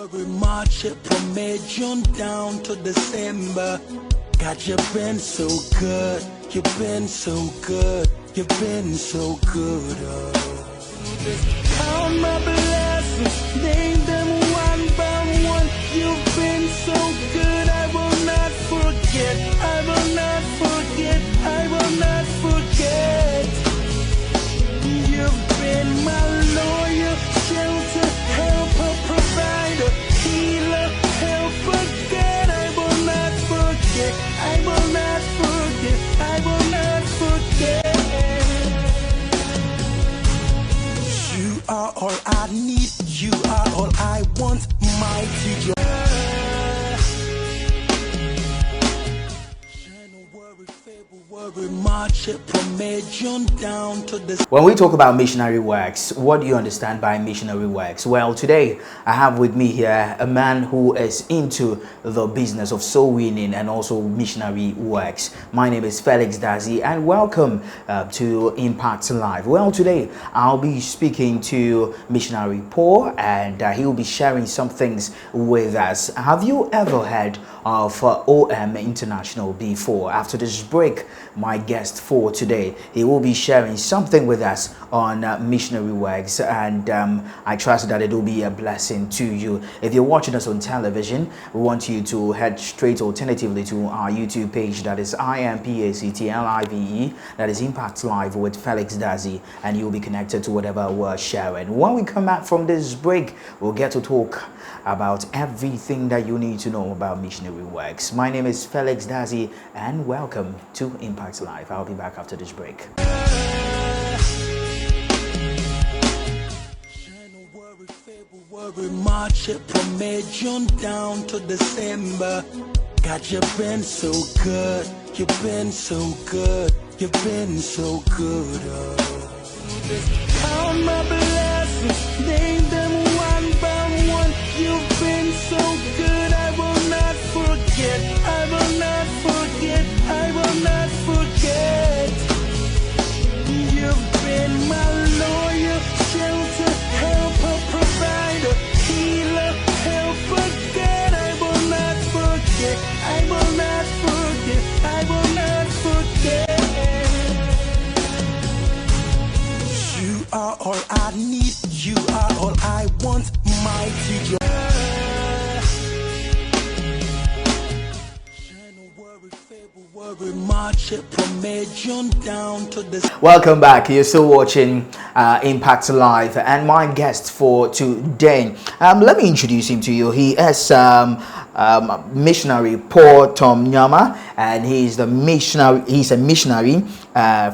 February, March, April, May, June down to December. God, you've been so good. You've been so good. You've been so good. Count my blessings, name them one by one. You've been so good. I will not forget. I will not forget. I will not forget. You've been my lawyer, shelter, helper, provider, healer, helper, God. I will not forget. I will not forget. I will not forget. You are all I need. You are all I want. Mighty God. March, April, May, June down to the... When we talk about missionary works, what do you understand by missionary works? Well, today I have with me here a man who is into the business of soul winning and also missionary works. My name is Felix Dazi and welcome to Impact Live. Well, today I'll be speaking to missionary Paul and he will be sharing some things with us. Have you ever heard of OM International before? After this break, my guest for today, he will be sharing something with us on missionary works, and I trust that it will be a blessing to you. If you're watching us on television, we want you to head straight alternatively to our YouTube page, that is IMPACTLIVE, that is Impact Live with Felix Dazi, and you'll be connected to whatever we're sharing. When we come back from this break, we'll get to talk about everything that you need to know about missionary works. My name is Felix Dazi and welcome to Impact Live. I'll be back after this break. February, March, April, May, June down to December. God, you've been so good. You've been so good. You've been so good. Count my blessings, name them one by one. You've been so good. I will not forget. I will not forget. I will not forget. You've been my lawyer, shelter, helper, provider, healer, helper, God. I will not forget. I will not forget. I will not forget. You are all I need. You are all I want. Mighty God. February, March, April, May, June down to the... Welcome back. You're still watching Impact Live, and my guest for today, let me introduce him to you. He is missionary Paul Tom Nyama, and he's a missionary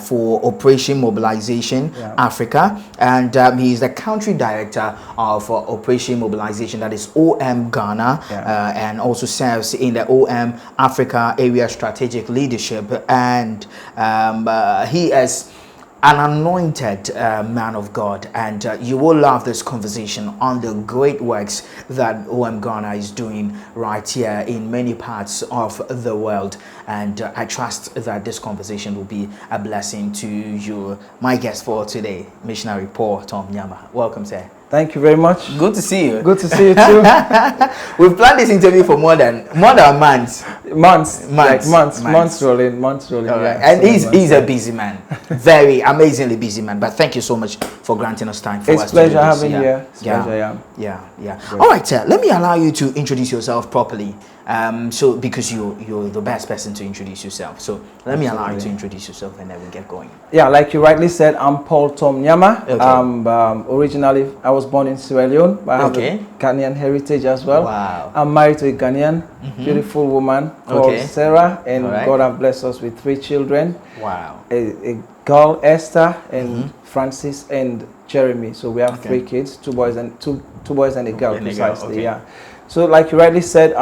for Operation Mobilization Africa, and he's the country director of Operation Mobilization, that is OM Ghana, and also serves in the OM Africa area strategic leadership, and he is an anointed man of God, and you will love this conversation on the great works that OM Ghana is doing right here in many parts of the world, and I trust that this conversation will be a blessing to you. My guest for today, missionary Paul Tom Nyama. Welcome, sir. Thank you very much. Good to see you. Good to see you too. We've planned this interview for more than months. Months rolling. All right. And he's a busy man, very amazingly busy man. But thank you so much for granting us time. It's pleasure having you here. Yeah. All right, sir. Let me allow you to introduce yourself properly. So because you're the best person to introduce yourself. So let me allow you to introduce yourself, and then we get going. Yeah, like you rightly said, I'm Paul Tom Nyama. Okay. Originally, I was born in Sierra Leone, but I have a Ghanaian heritage as well. Wow. I'm married to a Ghanaian, beautiful woman called Sarah, and God has blessed us with 3 children. Wow. A girl, Esther, and Francis, and Jeremy. So we have 3 kids, 2 boys and a girl, precisely. Yeah. So like you rightly said,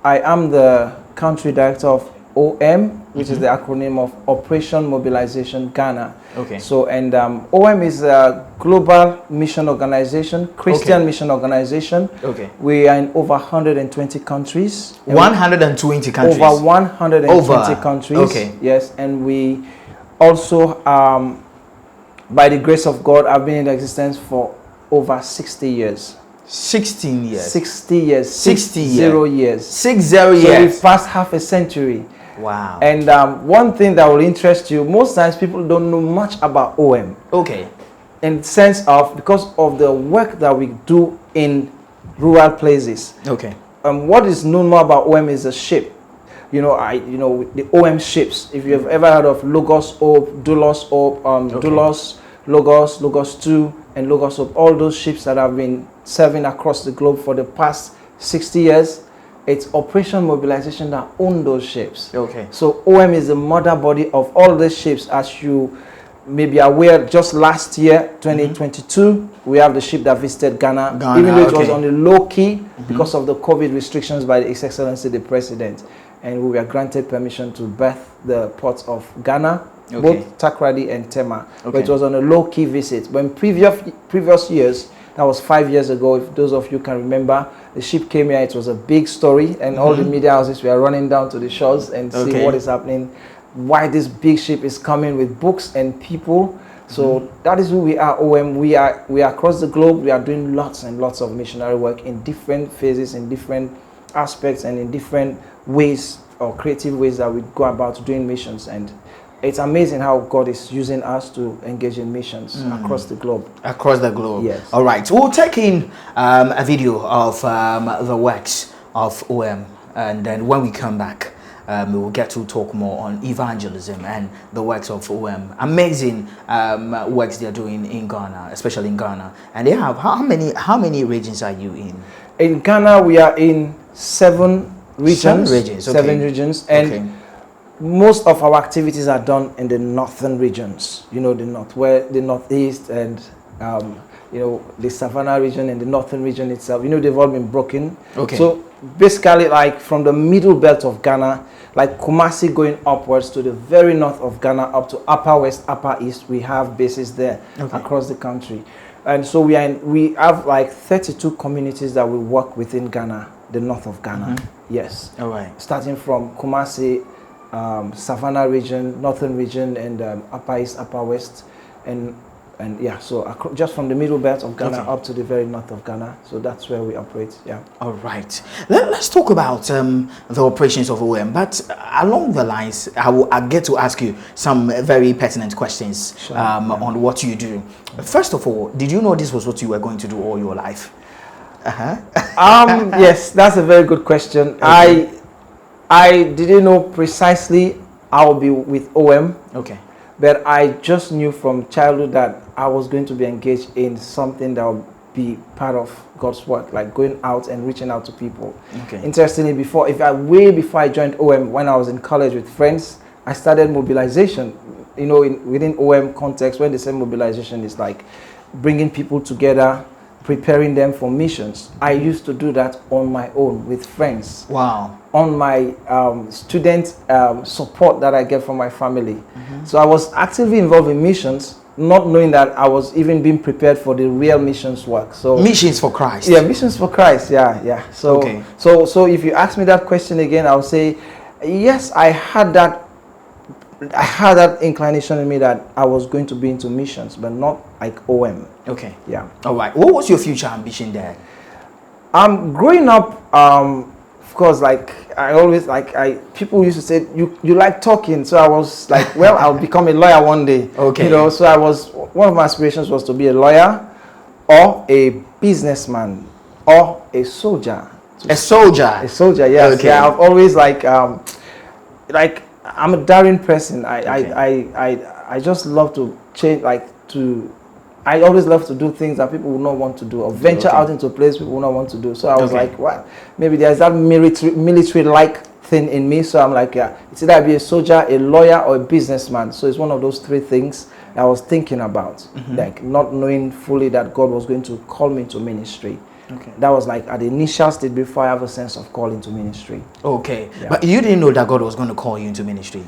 I am the country director of OM, which is the acronym of Operation Mobilization Ghana. Okay. So, and OM is a global mission organization, Christian mission organization. Okay. We are in over 120 countries. 120 countries? Over 120 countries. Okay. Yes, and we also, by the grace of God, have been in existence for over 60 years. 16 years. 60 years. 60 years. 60 So years. we've passed half a century. Wow. And one thing that will interest you, most times people don't know much about OM. Okay. In the sense of, because of the work that we do in rural places. Okay. What is known more about OM is the ship. You know, the OM ships. If you have ever heard of Logos Hope, Doulos Hope, Doulos, Logos, Logos 2, and Logos Hope, all those ships that have been serving across the globe for the past 60 years, it's Operation Mobilization that own those ships. Okay. So OM is the mother body of all the ships. As you may be aware, just last year, 2022, we have the ship that visited Ghana, even though it was on the low key because of the COVID restrictions by His Excellency the President. And we were granted permission to berth the ports of Ghana, both Takrady and Tema. But it was on a low-key visit. But in previous years, that was 5 years ago, if those of you can remember, the ship came here, it was a big story, and all the media houses were running down to the shores and see what is happening, why this big ship is coming with books and people. So that is who we are, OM. We are across the globe. We are doing lots and lots of missionary work in different phases, in different aspects, and in different ways or creative ways that we go about doing missions. And it's amazing how God is using us to engage in missions across the globe. Across the globe. Yes. All right. We'll take in a video of the works of OM, and then when we come back, we will get to talk more on evangelism and the works of OM. Amazing works they are doing in Ghana, especially in Ghana. And they have how many regions are you in? In Ghana, we are in 7 regions. 7 regions, and most of our activities are done in the northern regions. You know, the northeast, and you know, the Savannah region and the northern region itself. You know, they've all been broken. So basically, like from the middle belt of Ghana, like Kumasi going upwards to the very north of Ghana, up to Upper West, Upper East, we have bases there across the country. And so we have like 32 communities that we work within Ghana, the north of Ghana. Yes. All right. Starting from Kumasi, Savannah region, northern region, and Upper East, Upper West, and yeah, so just from the middle belt of Ghana up to the very north of Ghana. So that's where we operate. Yeah. All right. Let's talk about the operations of OM. But along the lines, I get to ask you some very pertinent questions on what you do. First of all, did you know this was what you were going to do all your life? Yes, that's a very good question. I didn't know precisely I would be with OM. But I just knew from childhood that I was going to be engaged in something that would be part of God's work, like going out and reaching out to people. Interestingly, way before I joined OM, when I was in college with friends, I started mobilization. You know, within OM context, when they say mobilization is like bringing people together, preparing them for missions. I used to do that on my own with friends. Wow. On my student support that I get from my family. So I was actively involved in missions, not knowing that I was even being prepared for the real missions work. So missions for Christ. Yeah, missions for Christ. Yeah. So so if you ask me that question again, I'll say yes. I had that inclination in me that I was going to be into missions, but not like OM. Yeah. All right. What was your future ambition there? Growing up, of course, like I always people used to say you like talking, so I was like, well, I'll become a lawyer one day. You know, so one of my aspirations was to be a lawyer, or a businessman, or a soldier. A soldier, yes. Yeah, I've always like I'm a daring person. I just love to change, I always love to do things that people would not want to do, or venture out into a place people would not want to do. So I was like, well, maybe there's that military-like thing in me. So I'm like, yeah, it's either I be a soldier, a lawyer, or a businessman. So it's one of those 3 things I was thinking about, like not knowing fully that God was going to call me to ministry. That was like at the initial stage before I have a sense of calling to ministry. Yeah. But you didn't know that God was going to call you into ministry?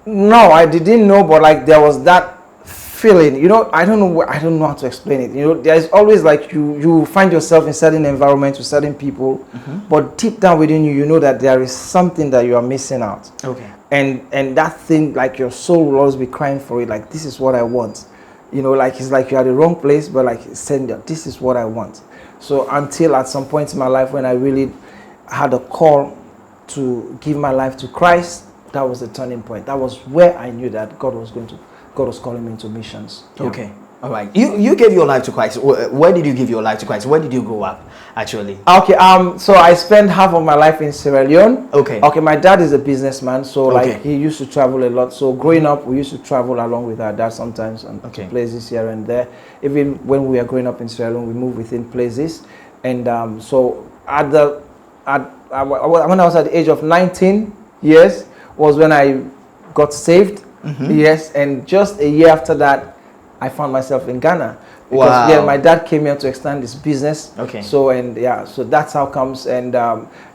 No, I didn't know, but like there was that feeling, you know, I don't know how to explain it. You know, there's always like you find yourself in certain environments with certain people, but deep down within you, you know that there is something that you are missing out. And that thing, like your soul will always be crying for it, like this is what I want. You know, like it's like you're at the wrong place, but like saying that this is what I want. So until at some point in my life when I really had a call to give my life to Christ, that was the turning point. That was where I knew that God was calling me into missions. Yeah. Okay. All right. You gave your life to Christ. Where did you give your life to Christ? Where did you grow up, actually? Okay. So I spent half of my life in Sierra Leone. Okay. Okay. My dad is a businessman, so Okay. like he used to travel a lot. So growing up, we used to travel along with our dad sometimes and Okay. to places here and there. Even when we were growing up in Sierra Leone, we moved within places. And so when I was at the age of 19 years was when I got saved. Yes. And just a year after that, I found myself in Ghana because Wow. my dad came here to expand his business. Okay. So so that's how comes, and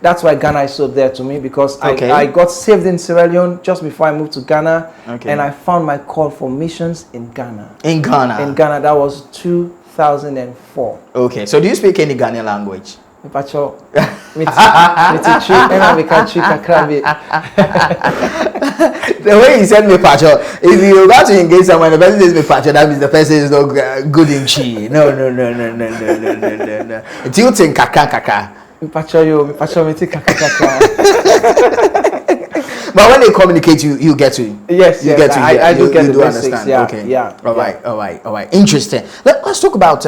that's why Ghana is so dear to me because Okay. I got saved in Sierra Leone just before I moved to Ghana, Okay. and I found my call for missions in Ghana. In Ghana. In Ghana, that was 2004. Okay. So do you speak any Ghanaian language? Pacho, the way you said me pacho, if you're about to engage someone, the person says me pacho, that means the person is not good in chi. No. Do you think kaka? Pacho, me kaka. But when they communicate, you get to. Yes, you get to. I do get the basics. Understand. Yeah, okay. Yeah. All right. Interesting. Let's talk about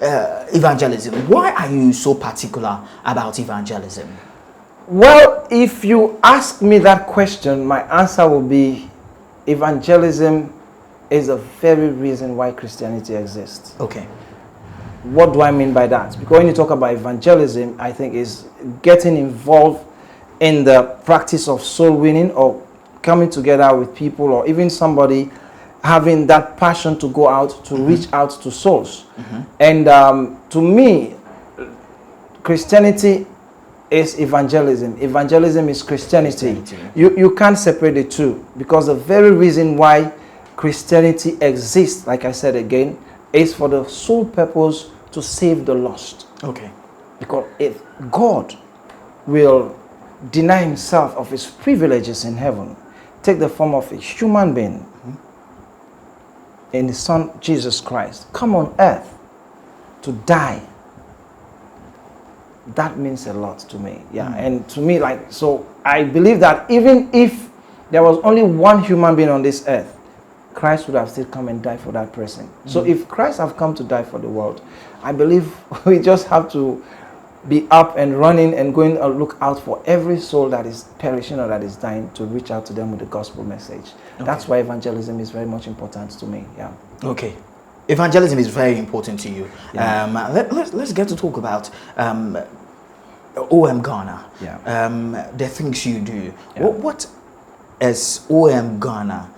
evangelism. Why are you so particular about evangelism? Well, if you ask me that question, my answer will be evangelism is the very reason why Christianity exists. Okay. What do I mean by that? Because when you talk about evangelism, I think is getting involved in the practice of soul winning or coming together with people or even somebody having that passion to go out to reach out to souls. And to me, Christianity is evangelism. Evangelism is Christianity. You can't separate the two because the very reason why Christianity exists, like I said again, is for the sole purpose to save the lost. Okay. Because if God will deny himself of his privileges in heaven, take the form of a human being in the Son Jesus Christ, come on earth to die, that means a lot to me. And to me, so I believe that even if there was only one human being on this earth, Christ would have still come and died for that person. So if Christ have come to die for the world, I believe we just have to be up and running and going and look out for every soul that is perishing or that is dying to reach out to them with the gospel message. Okay. That's why evangelism is very much important to me. Yeah. Okay. Evangelism is very important to you. Yeah. Let's get to talk about OM Ghana. Yeah. The things you do. Yeah. What is OM Ghana?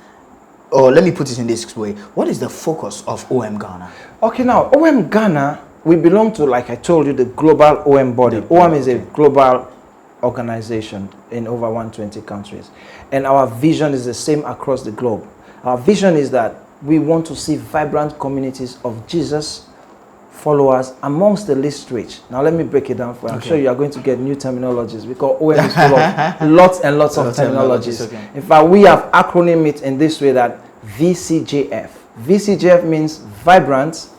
Or let me put it in this way. What is the focus of OM Ghana? Okay, now OM Ghana, we belong to, like I told you, the global OM body. OM is a global organization in over 120 countries. And our vision is the same across the globe. Our vision is that we want to see vibrant communities of Jesus followers amongst the least rich. Now let me break it down for you. I'm sure you are going to get new terminologies because OM is full of lots and lots of terminologies. Okay. In fact, we have acronym it in this way that VCJF. VCJF means vibrant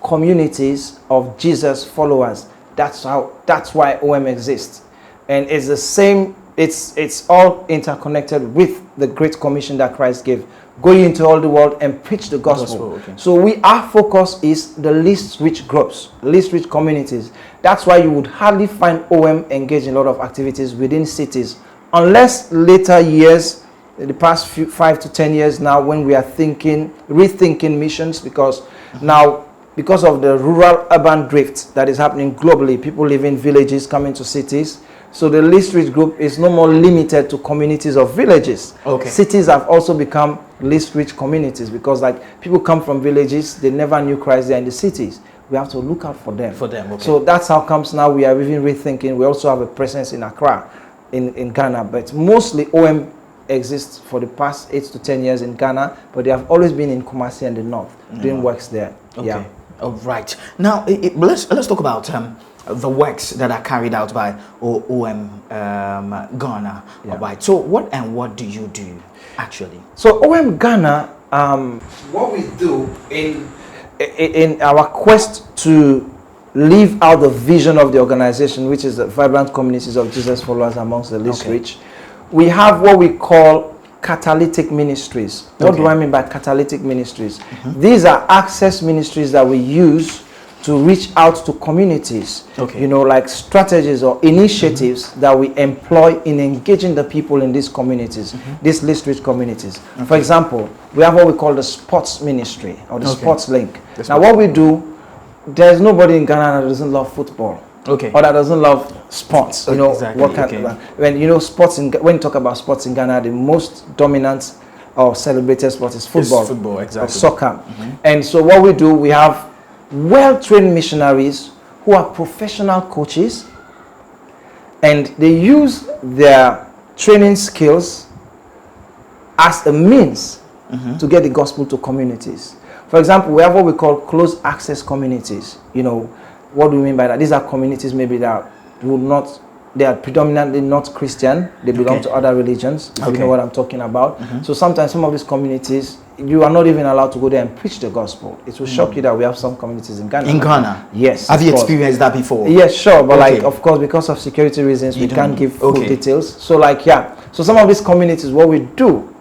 communities of Jesus followers. That's why OM exists. And it's the same, it's all interconnected with the Great Commission that Christ gave. Go into all the world and preach the gospel. Okay. So our focus is the least rich groups, least rich communities. That's why you would hardly find OM engaged in a lot of activities within cities, unless later years, in the past 5 to 10 years now, when we are rethinking missions, because now, because of the rural-urban drift that is happening globally, people live in villages, coming to cities. So the least rich group is no more limited to communities of villages. Okay. Cities have also become least rich communities because people come from villages, they never knew Christ, they're in the cities. We have to look out for them. Okay. So that's how comes now we are even rethinking. We also have a presence in Accra, in Ghana, but mostly OM exists for the past 8 to 10 years in Ghana, but they have always been in Kumasi and the north, doing works there. Okay. Yeah. All right. Now let's talk about the works that are carried out by OM Ghana. Yeah. All right. So what do you do actually? So OM Ghana, what we do in our quest to live out the vision of the organization, which is the vibrant communities of Jesus followers amongst the least rich. We have what we call catalytic ministries. What do I mean by catalytic ministries? These are access ministries that we use to reach out to communities, you know, like strategies or initiatives that we employ in engaging the people in these communities, these least rich communities. For example, we have what we call the sports ministry or the sports link. Now, what we do, there's nobody in Ghana that doesn't love football. Or that doesn't love sports. You know, what kind of, when you know sports when you talk about sports in Ghana, the most dominant or celebrated sport is football. Or soccer. And so what we do, we have well-trained missionaries who are professional coaches, and they use their training skills as a means to get the gospel to communities. For example, we have what we call closed access communities. You know, what do we mean by that? These are communities maybe that they are predominantly not Christian. They belong to other religions, if you know what I'm talking about. So sometimes some of these communities, you are not even allowed to go there and preach the gospel. It will shock you that we have some communities in Ghana. In Ghana? Yes. Have you experienced that before? Yes, sure. But like, of course, because of security reasons, we can't give full details. So like, so some of these communities, what we do,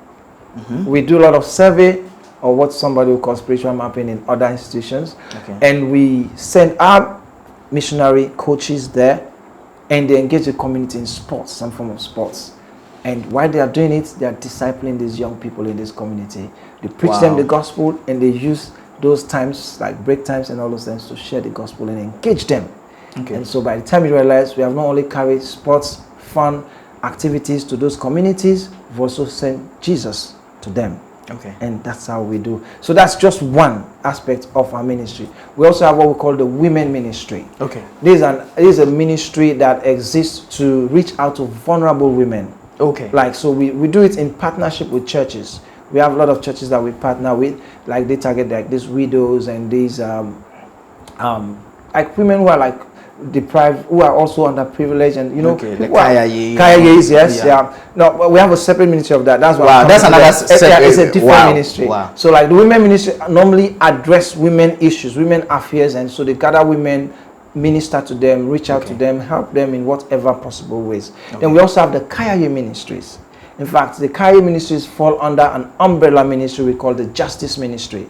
we do a lot of survey, or what somebody will call spiritual mapping in other institutions. And we send our missionary coaches there, and they engage the community in sports, some form of sports. And while they are doing it, they are discipling these young people in this community. They preach them the gospel, and they use those times, like break times and all those things, to share the gospel and engage them. And so by the time you realize, we have not only carried sports, fun activities to those communities, we've also sent Jesus to them. And that's how we do. So that's just one aspect of our ministry. We also have what we call the women ministry. This is a ministry that exists to reach out to vulnerable women. Like, so we do it in partnership with churches. We have a lot of churches that we partner with, like they target like these widows and these like women who are like deprived, who are also underprivileged, and you know, Kayayes, No, we have a separate ministry of that. That's why that's another separate. It's a different ministry. So like the women ministry normally address women issues, women affairs, and so they gather women, minister to them, reach out to them, help them in whatever possible ways. Then we also have the Kayaye ministries. In fact, the Kayaye ministries fall under an umbrella ministry we call the Justice Ministry.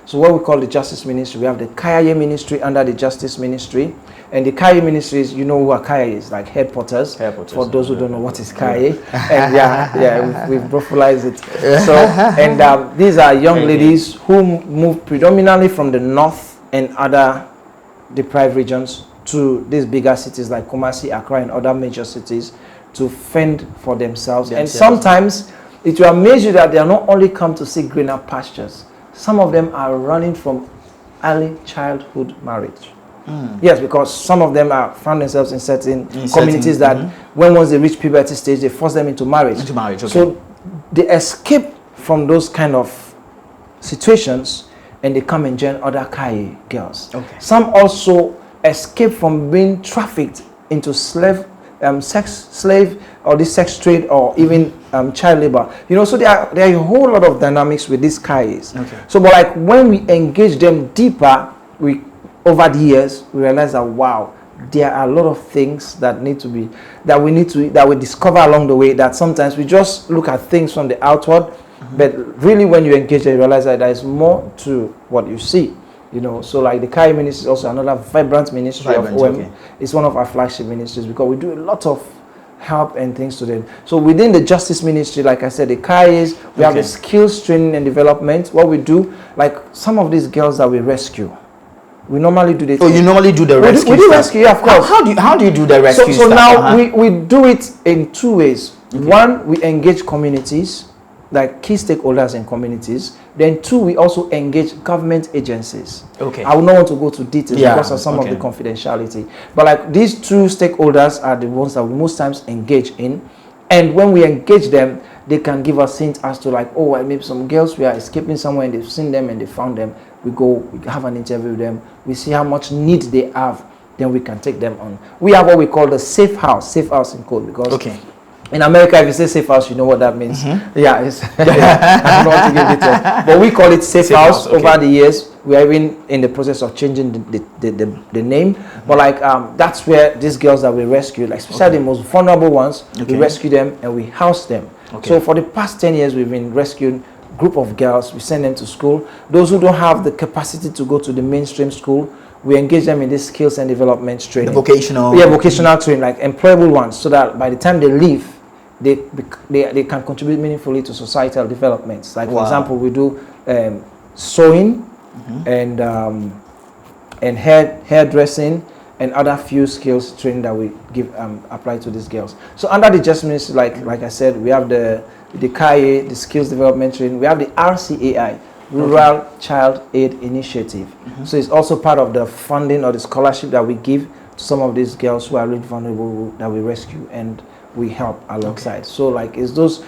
So what we call the Justice Ministry, we have the Kayaye ministry under the Justice Ministry. And the Kayaye ministries, you know who are Kayaye is, like head porters. For those who don't know what is Kayaye. And we've brutalized it. So, and these are young ladies who move predominantly from the north and other deprived regions to these bigger cities like Kumasi, Accra, and other major cities to fend for themselves. And sometimes it will amaze you that they are not only come to see greener pastures. Some of them are running from early childhood marriage. Yes, because some of them are found themselves in certain communities that when once they reach puberty stage, they force them into marriage. So they escape from those kind of situations and they come and join other Kayaye girls. Some also escape from being trafficked into sex slave or the sex trade or even child labor. You know, so there are a whole lot of dynamics with these Kayayes. So but like when we engage them deeper, over the years, we realize that wow, there are a lot of things that we discover along the way, that sometimes we just look at things from the outward, but really when you engage, you realize that there is more to what you see. You know, so like the Kayaye ministry is also another vibrant ministry of OM. It's one of our flagship ministries because we do a lot of help and things to them. So within the Justice Ministry, like I said, the Kayayes, we have the skills training and development. What we do, like some of these girls that we rescue, we normally do the. You normally do the rescue. We do rescue, yeah, of course. How do you do the rescue? So now we do it in two ways. One, we engage communities, like key stakeholders in communities. Then two, we also engage government agencies. I would not want to go to details because of some of the confidentiality. But like these two stakeholders are the ones that we most times engage in. And when we engage them, they can give us hints as to like, oh, well, maybe some girls, we are escaping somewhere and they've seen them and they found them. We have an interview with them. We see how much need they have. Then we can take them on. We have what we call the safe house in code, because in America, if you say safe house, you know what that means. Yeah, I don't want to give details. But we call it safe house over the years. We are even in the process of changing the name. But like that's where these girls that we rescue, like especially the most vulnerable ones, we rescue them and we house them. So for the past 10 years, we've been rescuing group of girls. We send them to school. Those who don't have the capacity to go to the mainstream school, we engage them in this skills and development training. The vocational. Yeah, vocational training, like employable ones, so that by the time they leave, they can contribute meaningfully to societal developments. Like, for example, we do sewing and hairdressing and other few skills training that we give apply to these girls. So under the Just Ministry, like I said, we have the KIA, the skills development training. We have the RCAI, Rural Child Aid Initiative. So it's also part of the funding or the scholarship that we give to some of these girls who are really vulnerable, that we rescue and we help alongside. So like it's those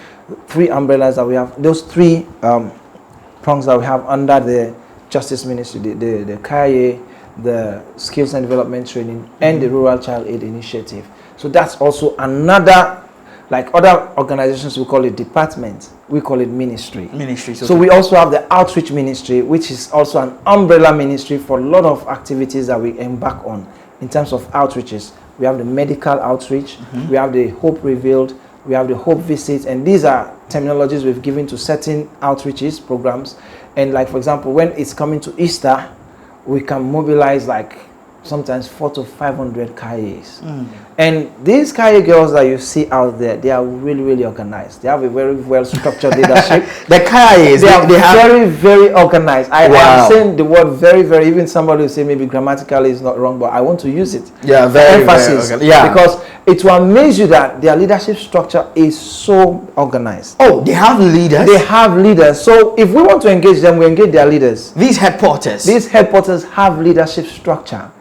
three umbrellas that we have, those three prongs that we have under the Justice Ministry, the KIA, the skills and development training, and the Rural Child Aid Initiative. So that's also another, like other organizations, we call it department, we call it ministry. So we also have the outreach ministry, which is also an umbrella ministry for a lot of activities that we embark on in terms of outreaches. We have the medical outreach, we have the Hope Revealed, we have the Hope Visits, and these are terminologies we've given to certain outreaches programs. And like, for example, when it's coming to Easter, we can mobilize like sometimes 400 to 500 KIAs. And these KIA girls that you see out there, they are really, really organized. They have a very well-structured leadership. The KIAs, they are very, very organized. I am saying the word very, very, even somebody will say maybe grammatically is not wrong, but I want to use it. Yeah, very, emphasis. Very yeah. Because it will amaze you that their leadership structure is so organized. Oh, they have leaders? They have leaders. So if we want to engage them, we engage their leaders. These headquarters? These headquarters have leadership structure.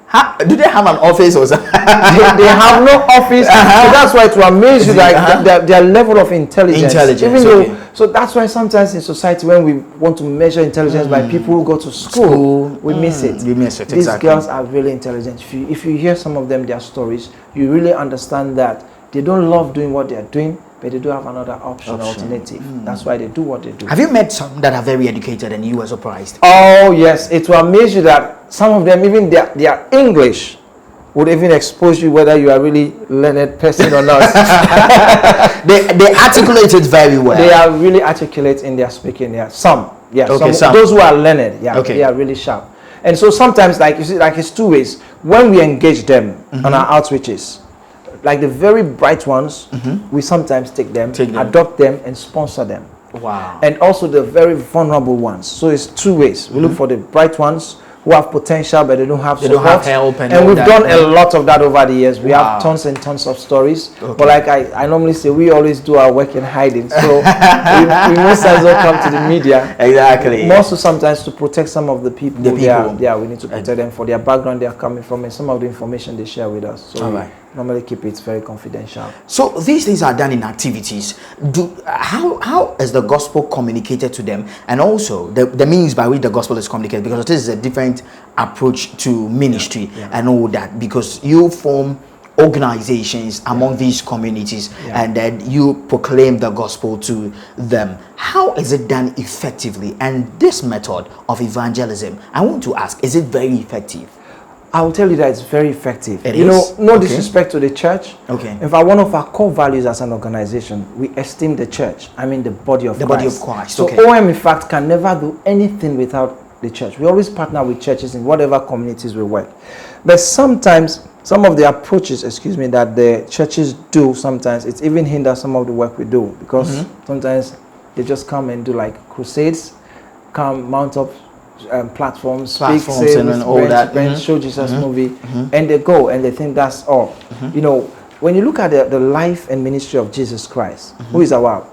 Do they have an office or something? they have no office. So that's why it will amaze you like their level of intelligence. Even though, so that's why sometimes in society when we want to measure intelligence by people who go to school, we miss it. We miss it, These girls are really intelligent. If you hear some of them, their stories, you really understand that they don't love doing what they are doing, but they do have another option. Alternative. That's why they do what they do. Have you met some that are very educated and you were surprised? Oh yes, it will amaze you that some of them, even their English would even expose you whether you are really learned person or not. they articulate it very well. They are really articulate in their speaking. Yeah, some. Those who are learned, they are really sharp. And so sometimes, like you see, like it's two ways. When we engage them on our outreaches, like the very bright ones, we sometimes take them, adopt them, and sponsor them. Wow. And also the very vulnerable ones. So it's two ways. We look for the bright ones who have potential, but they don't have support. They don't have help. And we've done a lot of that over the years. We have tons and tons of stories. But like I normally say, we always do our work in hiding. So we most times don't come to the media. Exactly. More so sometimes to protect some of the people. We need to protect them for their background they are coming from and some of the information they share with us. So we normally keep it very confidential. So these things are done in activities. How is the gospel communicated to them, and also the means by which the gospel is communicated? Because this is a different approach to ministry and all that. Because you form organizations among these communities and then you proclaim the gospel to them. How is it done effectively? And this method of evangelism, I want to ask, is it very effective? I will tell you that it's very effective. It is? Know, no disrespect to the church. In fact, one of our core values as an organization, we esteem the church. I mean the body of Christ. The body of Christ. So OM, in fact, can never do anything without the church. We always partner with churches in whatever communities we work. But sometimes, some of the approaches, that the churches do, sometimes it even hinders some of the work we do. Because sometimes they just come and do like crusades, mount up platforms, speak, say, and all that, show Jesus movie, and they go and they think that's all. You know, when you look at the life and ministry of Jesus Christ, who is our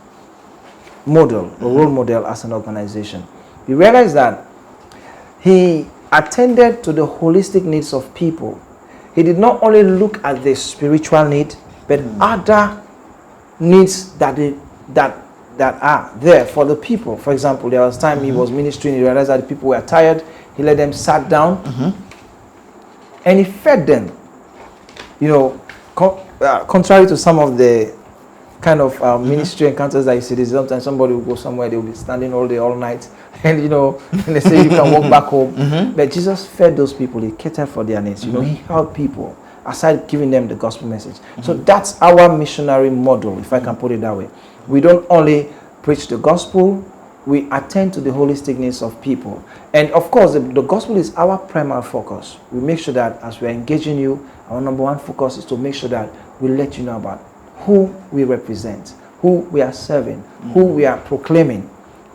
model or role model as an organization, you realize that he attended to the holistic needs of people. He did not only look at the spiritual need, but other needs that are there for the people. For example, there was time he was ministering, he realized that the people were tired, he let them sat down and he fed them. You know, contrary to some of the kind of ministry encounters that you see, sometimes somebody will go somewhere, they will be standing all day, all night, and and they say you can walk back home. But Jesus fed those people. He catered for their needs. He helped people aside giving them the gospel message. So that's our missionary model, if I can put it that way. We don't only preach the gospel, we attend to the holistic needs of people. And of course, the gospel is our primary focus. We make sure that as we are engaging you, our number one focus is to make sure that we let you know about who we represent, who we are serving, who we are proclaiming.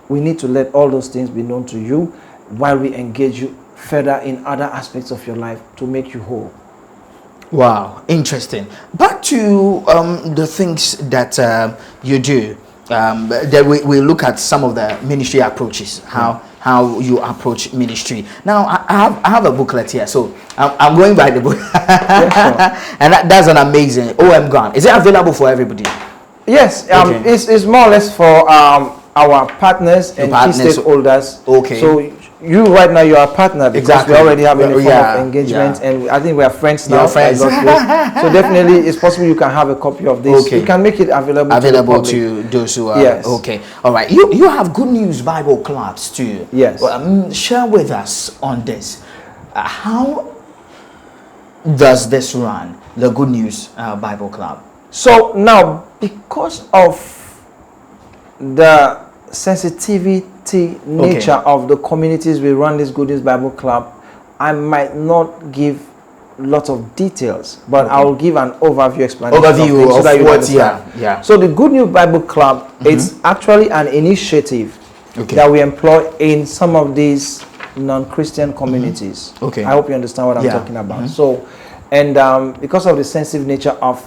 We need to let all those things be known to you while we engage you further in other aspects of your life to make you whole. Wow, interesting. Back to the things that you do. That we look at some of the ministry approaches, how you approach ministry. Now, I have a booklet here, so I'm going by the book. Yes, sure. And that's an amazing OM Gun. Is it available for everybody? Yes, Okay. It's more or less for our partners and key stakeholders. Okay. So you right now, you are a partner because Exactly. we already have any form Yeah, of engagement, yeah. and I think we are friends now. You're friends. by God's grace. So definitely, it's possible you can have a copy of this. Okay. You can make it available To those who are Yes. okay. All right. You have Good News Bible clubs too. Yes. Share with us on this. How does this run, the Good News Bible Club? So now, because of the sensitivity nature of the communities we run this Good News Bible Club, I might not give lot of details, but I will give an overview explanation Overview so that of you what, understand. yeah. So the Good News Bible Club, it's actually an initiative that we employ in some of these non-Christian communities. Okay. I hope you understand what I'm talking about. So, and because of the sensitive nature of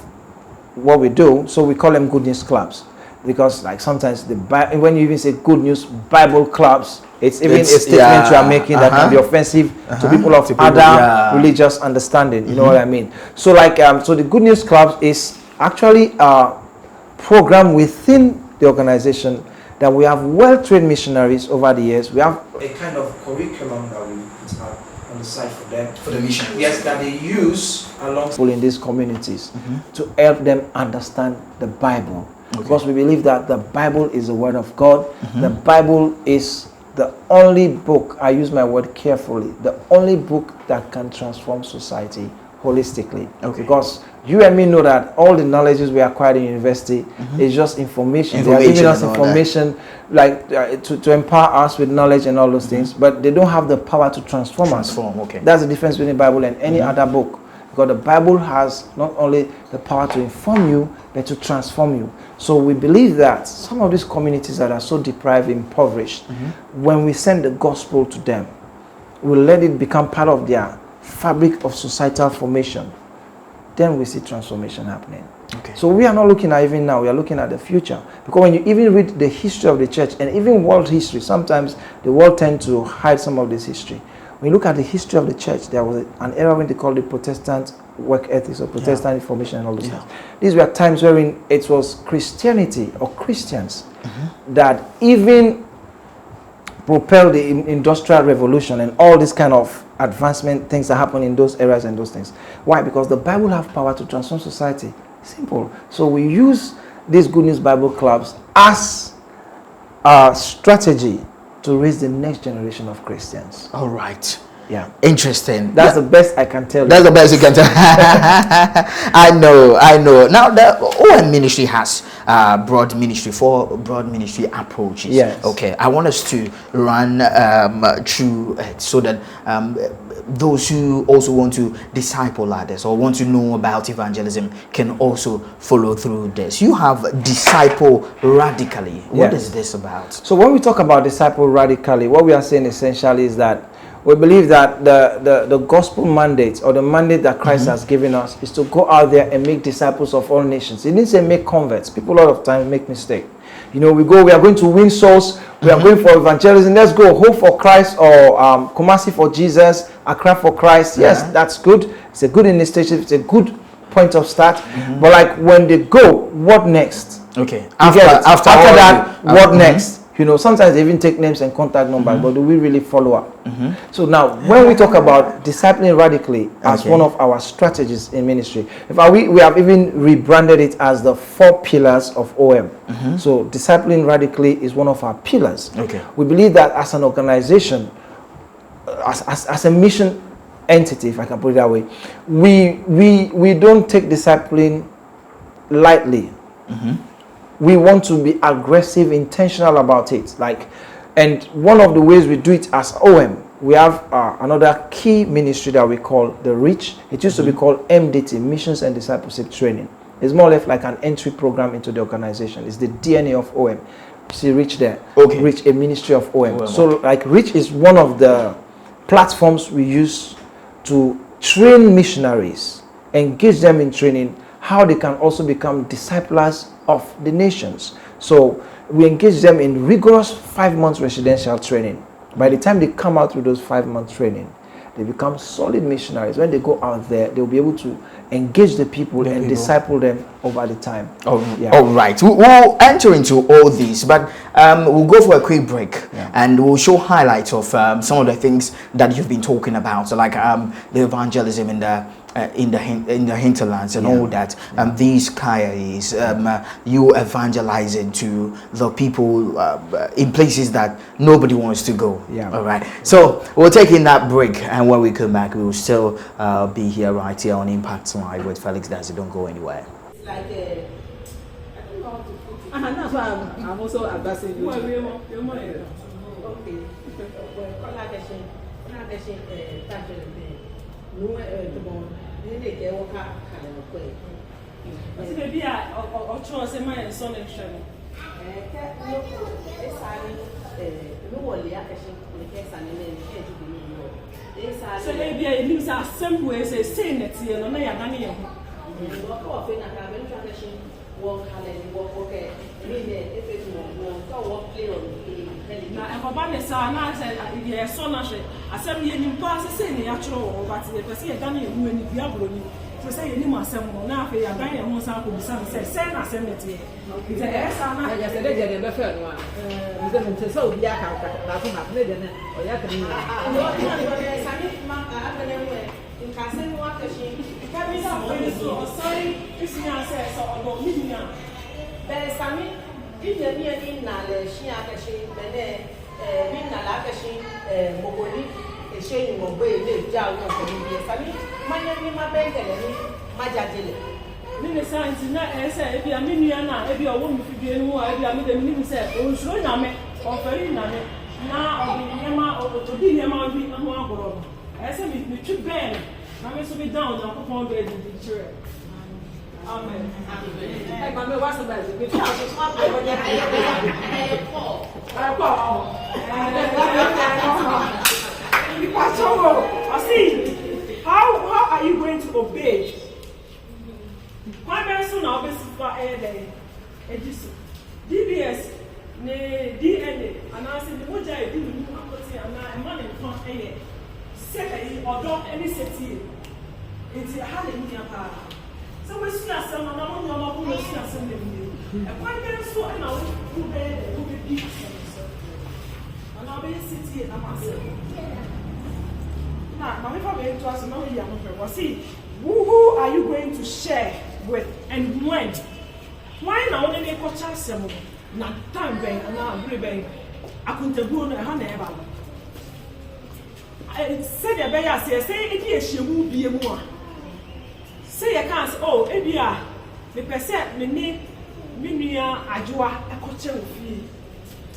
what we do, so we call them Good News Clubs. Because like sometimes when you even say Good News Bible Clubs, it's even a statement you are making that can be offensive to people of other religious understanding. You know what I mean? So like so the Good News Clubs is actually a program within the organization that we have well-trained missionaries over the years. We have a kind of curriculum that we put out on the side for them. For the missionaries. Yes, that they use alongside people in these communities to help them understand the Bible. Because we believe that the Bible is the Word of God. The Bible is the only book, I use my word carefully, the only book that can transform society holistically. Because you and me know that all the knowledges we acquired in university is just information. They are giving us information like to empower us with knowledge and all those things, but they don't have the power to transform us. That's the difference between the Bible and any other book. Because the Bible has not only the power to inform you, but to transform you. So we believe that some of these communities that are so deprived, impoverished, when we send the gospel to them, we'll let it become part of their fabric of societal formation. Then we see transformation happening. So we are not looking at even now, we are looking at the future. Because when you even read the history of the church and even world history, sometimes the world tends to hide some of this history. When you look at the history of the church, there was an era when they called it Protestant work ethics or Protestant information and all those things. These were times wherein it was Christianity or Christians that even propelled the industrial revolution and all this kind of advancement things that happen in those areas and those things. Why? Because the Bible have power to transform society. Simple. So we use these Good News Bible Clubs as a strategy to raise the next generation of Christians. All right. Yeah. Interesting. That's the best I can tell you. That's the best you can tell. I know. Now the OM ministry has broad ministry approaches. Yes. Okay. I want us to run through it so that those who also want to disciple others or want to know about evangelism can also follow through this. You have disciple radically. What is this about? So when we talk about disciple radically, what we are saying essentially is that we believe that the gospel mandate or the mandate that Christ has given us is to go out there and make disciples of all nations. He didn't say make converts. People a lot of times make mistake. You know, we are going to win souls. We are going for evangelism. Let's go. Hope for Christ or Kumasi for Jesus, Accra for Christ. Yes, that's good. It's a good initiative. It's a good point of start. But like when they go, what next? Okay. After that, what next? You know, sometimes they even take names and contact numbers, but do we really follow up? So now, when we talk about discipling radically as one of our strategies in ministry, in fact, we have even rebranded it as the 4 pillars of OM. So discipling radically is one of our pillars. We believe that as an organization, as a mission entity, if I can put it that way, we don't take discipline lightly. We want to be aggressive, intentional about it. And one of the ways we do it as OM, we have another key ministry that we call the REACH. It used to be called MDT, Missions and Discipleship Training. It's more or less like an entry program into the organization. It's the DNA of OM. See REACH there. REACH, a ministry of OM. So like REACH is one of the platforms we use to train missionaries, engage them in training, how they can also become disciples of the nations. So we engage them in rigorous 5 months residential training. By the time they come out through those 5 month training, they become solid missionaries. When they go out there, they'll be able to engage the people and disciple them over the time. All right. We'll enter into all these, but we'll go for a quick break and we'll show highlights of some of the things that you've been talking about, so like the evangelism in the hinterlands and all that. These kayas, you evangelizing to the people in places that nobody wants to go. All right. So we'll take in that break, and when we come back, we will still be here right here on Impact Live with Felix Dancy. Don't go anywhere. It's like I don't know how to put it. That's why I'm also advising you. Okay. Maybe I trust my son actually. So maybe I use a simple way to say that you know you're done here. Na eba ne sa na say ye so na hwe asem ye nim pa say ne ya choro but ye pese ye dan ye hu ani bia bro ni so say ye nim asem no na afi ya dan ye hu sa ko bisa say na asem ne tie ite e sa na ya say de je be fe no a ise me tse so bia ka na ko na ne de ne o ya kan ni no sa ni ma abele we in ka say no akashi ka bi so sorry isi ya say so odo mi ni a be sa mi Ije mi ani na le shi akashi bene mi na la akashi mogoni e she ni mo gbe ile ja wo ko ni bi sami manya ni ma bengele ni ma jajele mi ne science na ese e bia mi nua na e bia wo mi fi bi enu e bia mi de mi ni se o nshuro nyame o feri na me na o bi nyama o to di nyama bi ho agoro ese mi twi ben na me so be down na ko pon be di chere. Amen. Hey, mama, what's the best? We try to swap over there. How are you going to obey? Why very soon I'll be super air DBS, DNA, and I said, the moja I do with you, and I'm not in front of you. Secondly, or don't any city. It's a hallelujah. So we see ourselves, and I'm not going to see ourselves. And why very soon and I'll be big. And I'll be city and I'm myself. Now, if I'm going to ask another young people, see, who are you going to share with and when? Why now only they coach us some na time bang and now agree bang. I couldn't go no hand ever. I said the bear say it is she will be a more. Say I can't oh ebia the person me nua adwoa ekoche ofi.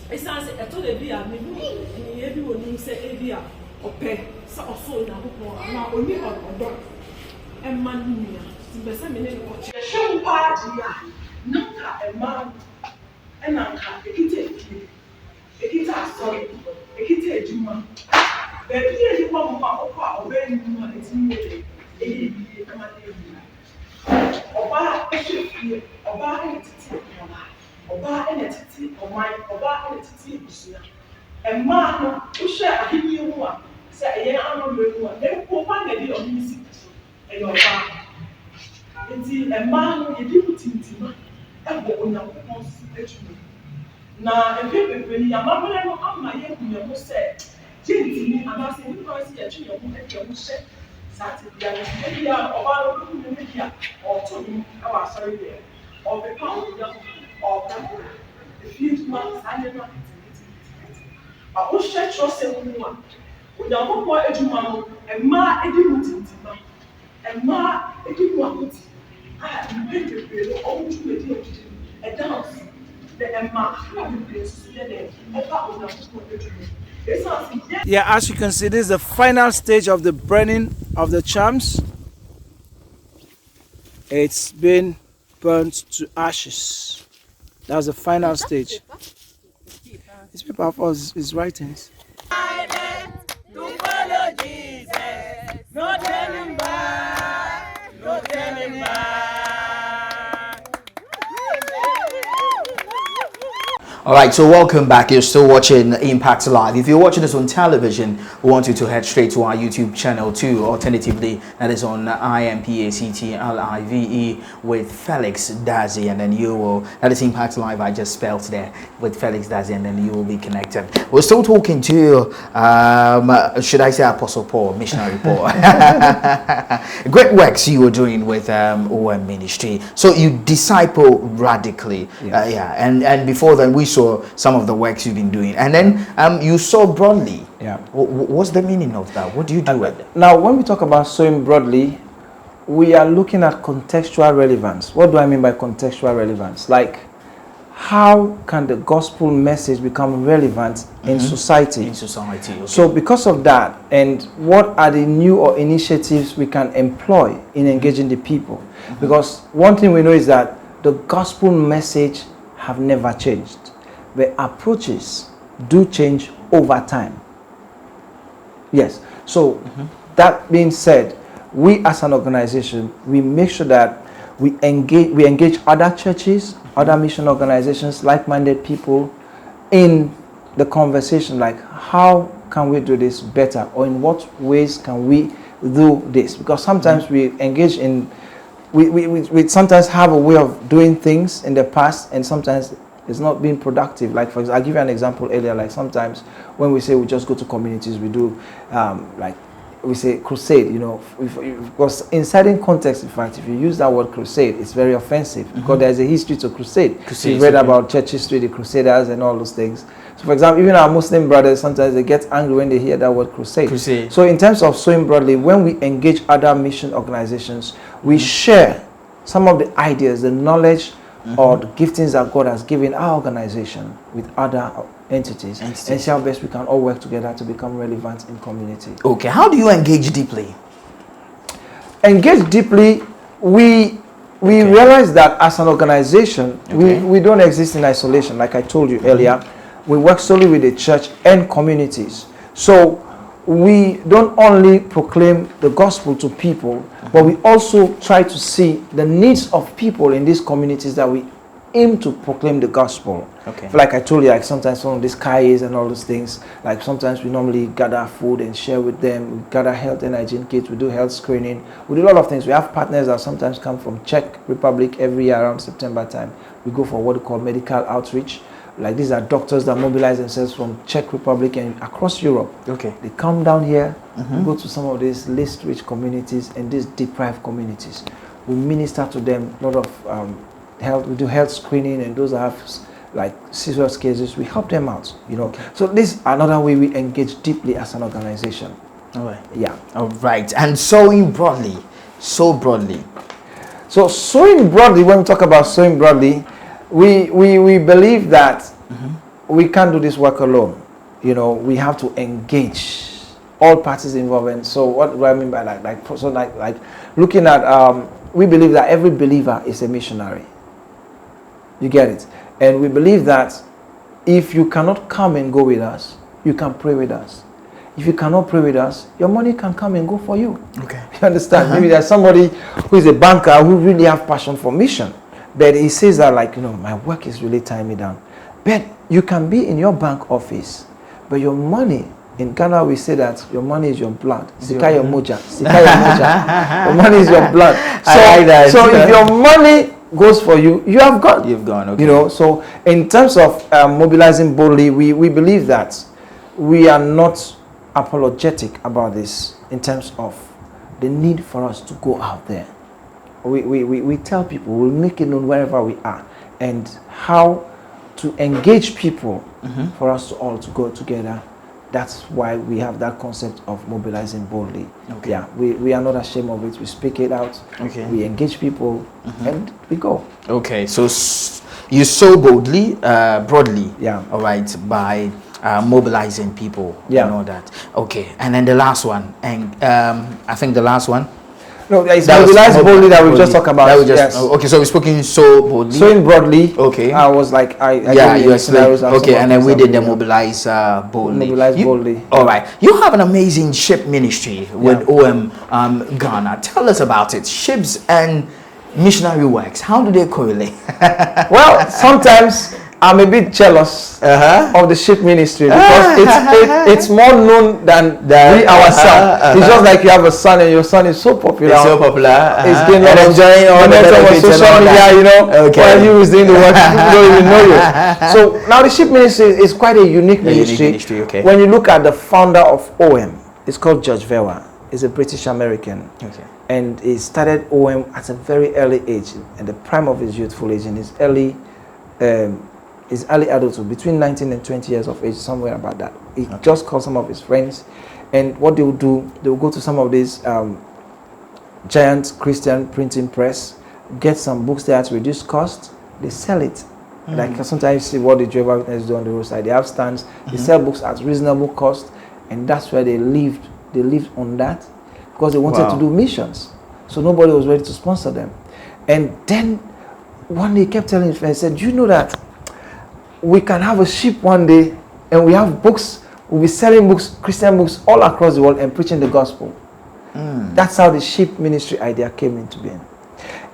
Esan say eto de bia me ni ebi woni say ebia ope sa oso na kokon na oni odo emma nua ti be say me ne koche. Show party ya. Nunca a man and Anka, a kitty, a guitar, sorry, a kitty, a juma. The kitty, one or very woman, it's me, a man. Or buy a ship here, or buy a titty, or buy a titty, or mine, or buy a titty. A man who share a hidden woman, say a young woman, then poor one lady of music, and your bar. Until a man who you didn't. Ebe onyankopon su etumi na ebi bebree ni amammerɛ no ama yɛ hu yɛn ho sɛ gyentini anaasɛ nipa sɛ yɛtwe yɛn ho ɛtwa ho hyɛ saa te bia no ebi a ɔbaa no ɔno ne bi a ɔɔtɔ ne ɛwɔ asɔre deɛ ɔbɛpa ɔbɛda ɔbɛko efie dwuma saa nneɛma a wohyɛ kyerɛsɛm mu a onyankopɔn adwuma no mmaa edi mu tintima mmaa edi mu akoti a mpe bebree no ɔmo twuma di akyiri ɛda ɔsi the mmaa a bebree nso yɛ dɛ ɛfa onyankopɔn adwuma esan si yɛ. Yeah, as you can see, this is the final stage of the burning of the charms. It's been burnt to ashes. That's the final stage. This paper for his writings. To follow Jesus, no turning back, no turning back. All right, so welcome back. You're still watching Impact Live. If you're watching us on television, we want you to head straight to our YouTube channel too. Alternatively, that is on IMPACTLIVE with Felix Dazi, and then you will, that is Impact Live, I just spelled there, with Felix Dazi, and then you will be connected. We're still talking to, should I say Apostle Paul, Missionary Paul. Great works you were doing with OM Ministry. So you disciple radically. Yes. And before then, we saw some of the works you've been doing, and then you saw broadly. Yeah. What's the meaning of that? What do you do with it? Now, when we talk about sowing broadly, we are looking at contextual relevance. What do I mean by contextual relevance? Like, how can the gospel message become relevant in society? In society. Okay. So because of that, and what are the new or initiatives we can employ in engaging the people? Because one thing we know is that the gospel message have never changed. The approaches do change over time. Yes. So that being said, we as an organization, we make sure that we engage other churches, other mission organizations, like-minded people in the conversation, like how can we do this better, or in what ways can we do this? Because sometimes we engage in, we sometimes have a way of doing things in the past, and sometimes it's not being productive. Like, for example, I'll give you an example earlier. Like, sometimes when we say we just go to communities, we do like we say crusade, you know, because in certain contexts, in fact, if you use that word crusade, it's very offensive because there's a history to crusade. You've read about church history, the crusaders and all those things. So, for example, even our Muslim brothers, sometimes they get angry when they hear that word crusade. So in terms of sowing broadly, when we engage other mission organizations, we share some of the ideas, the knowledge, or the giftings that God has given our organization with other entities, and see how best we can all work together to become relevant in community. Okay, how do you engage deeply? Engage deeply, we realize that as an organization, we don't exist in isolation. Like I told you earlier, we work solely with the church and communities. So we don't only proclaim the gospel to people, but we also try to see the needs of people in these communities that we aim to proclaim the gospel. Like I told you, like sometimes some of these KIAs and all those things, like sometimes we normally gather food and share with them. We gather health and hygiene kits. We do health screening. We do a lot of things. We have partners that sometimes come from Czech Republic every year around September time. We go for what we call medical outreach. Like, these are doctors that mobilize themselves from Czech Republic and across Europe. They come down here, go to some of these least rich communities and these deprived communities. We minister to them, a lot of health. We do health screening, and those that have like serious cases, we help them out. You know, so this is another way we engage deeply as an organization. All right. Yeah. All right. And sowing broadly, so broadly. So sowing broadly, when we talk about sowing broadly, we believe that we can't do this work alone. You know, we have to engage all parties involved. And so what do I mean by that? Like looking at, we believe that every believer is a missionary. You get it? And we believe that if you cannot come and go with us, you can pray with us. If you cannot pray with us, your money can come and go for you. You understand? Maybe there's somebody who is a banker who really have passion for mission, but he says that, like, you know, my work is really tying me down. But you can be in your bank office, but your money, in Ghana we say that your money is your blood. Sika your moja. Sika your moja. Your money is your blood. So if your money goes for you, you have gone. You've gone, okay. You know, so in terms of mobilizing boldly, we believe that we are not apologetic about this in terms of the need for us to go out there. We tell people, we'll make it known wherever we are, and how to engage people for us to all to go together. That's why we have that concept of mobilizing boldly. Okay. Yeah, we are not ashamed of it. We speak it out. Okay. We engage people, and we go. Okay, so you sow boldly, broadly. Yeah. All right, by mobilizing people. Yeah. And all that. Okay, and then the last one, and I think the last one. No, it's mobilize boldly that we just talked about. That we just, yes. Okay, so we're speaking so boldly. Sowing broadly. Okay. I was like, I yeah, gave you you explained. scenarios Okay, and then we did the yeah. mobilize boldly. Mobilize boldly. All right. You have an amazing ship ministry with OM Ghana. Tell us about it. Ships and missionary works. How do they correlate? Well, sometimes I'm a bit jealous of the ship ministry because it's more known than we ourselves. It's just like you have a son and your son is so popular. It's so popular. It's getting and enjoying all the benefits on social media, you know. Okay. While you is doing the work, people don't even know you. So now the ship ministry is quite a unique ministry. Okay. When you look at the founder of OM, it's called George Vewa. He's a British American. Okay. And he started OM at a very early age, in the prime of his youthful age, in his early adulthood, between 19 and 20 years of age, somewhere about that. He just called some of his friends, and what they would do, they would go to some of these giant Christian printing press, get some books there at reduced cost, they sell it. Like sometimes you see what the Jehovah's Witnesses do on the roadside. They have stands, they sell books at reasonable cost, and that's where they lived. They lived on that because they wanted to do missions. So nobody was ready to sponsor them. And then one day he kept telling his friends, he said, "Do you know that we can have a ship one day and we have books, we'll be selling books, Christian books all across the world and preaching the gospel." That's how the ship ministry idea came into being.